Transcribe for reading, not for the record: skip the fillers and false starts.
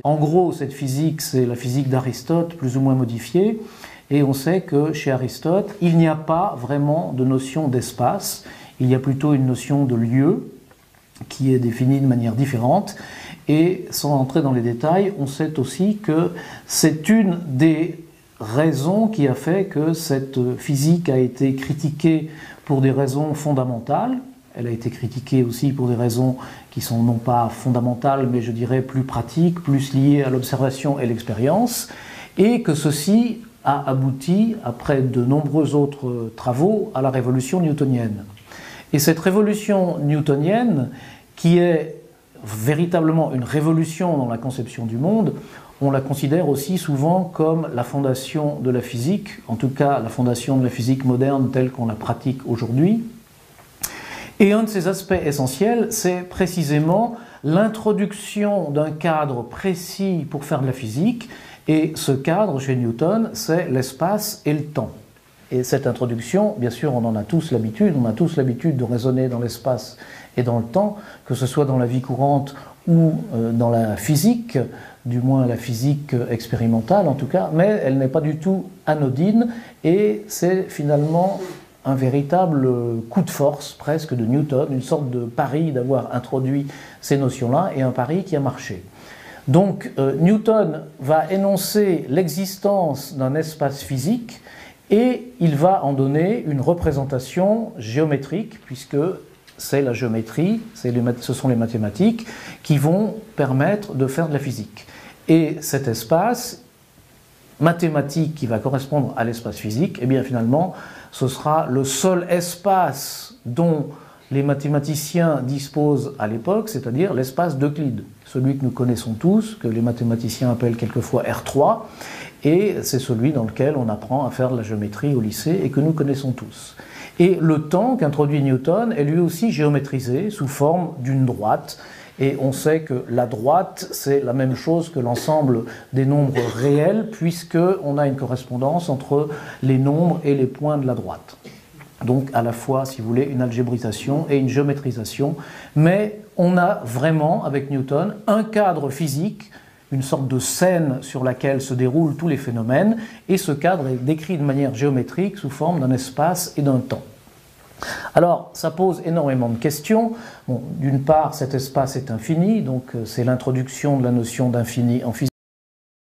En gros, cette physique, c'est la physique d'Aristote, plus ou moins modifiée, et on sait que chez Aristote, il n'y a pas vraiment de notion d'espace, il y a plutôt une notion de lieu qui est définie de manière différente, et sans entrer dans les détails, on sait aussi que c'est une des raisons qui a fait que cette physique a été critiquée pour des raisons fondamentales. Elle a été critiquée aussi pour des raisons qui sont non pas fondamentales, mais je dirais plus pratiques, plus liées à l'observation et l'expérience, et que ceci a abouti, après de nombreux autres travaux, à la révolution newtonienne. Et cette révolution newtonienne, qui est véritablement une révolution dans la conception du monde, on la considère aussi souvent comme la fondation de la physique, en tout cas la fondation de la physique moderne telle qu'on la pratique aujourd'hui. Et un de ses aspects essentiels, c'est précisément l'introduction d'un cadre précis pour faire de la physique, et ce cadre, chez Newton, c'est l'espace et le temps. Et cette introduction, bien sûr, on en a tous l'habitude de raisonner dans l'espace et dans le temps, que ce soit dans la vie courante ou dans la physique, du moins la physique expérimentale en tout cas, mais elle n'est pas du tout anodine, et c'est finalement un véritable coup de force presque de Newton, une sorte de pari d'avoir introduit ces notions-là, et un pari qui a marché. Donc Newton va énoncer l'existence d'un espace physique, et il va en donner une représentation géométrique, puisque c'est la géométrie, ce sont les mathématiques qui vont permettre de faire de la physique. Et cet espace mathématique qui va correspondre à l'espace physique, eh bien finalement, ce sera le seul espace dont les mathématiciens disposent à l'époque, c'est-à-dire l'espace d'Euclide, celui que nous connaissons tous, que les mathématiciens appellent quelquefois R3, et c'est celui dans lequel on apprend à faire de la géométrie au lycée et que nous connaissons tous. Et le temps qu'introduit Newton est lui aussi géométrisé sous forme d'une droite, et on sait que la droite, c'est la même chose que l'ensemble des nombres réels, puisqu'on a une correspondance entre les nombres et les points de la droite. Donc à la fois, si vous voulez, une algébrisation et une géométrisation, mais on a vraiment, avec Newton, un cadre physique, une sorte de scène sur laquelle se déroulent tous les phénomènes, et ce cadre est décrit de manière géométrique sous forme d'un espace et d'un temps. Alors, ça pose énormément de questions. Bon, d'une part, cet espace est infini, donc c'est l'introduction de la notion d'infini en physique.